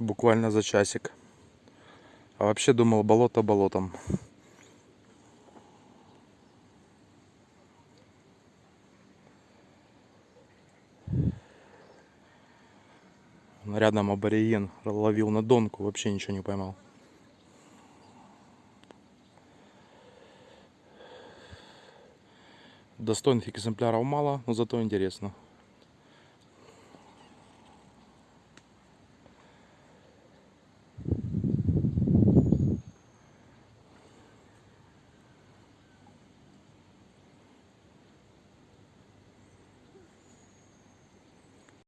буквально за часик. А вообще думал, болото болотом. Рядом абориген ловил на донку, вообще ничего не поймал. Достойных экземпляров мало, но зато интересно.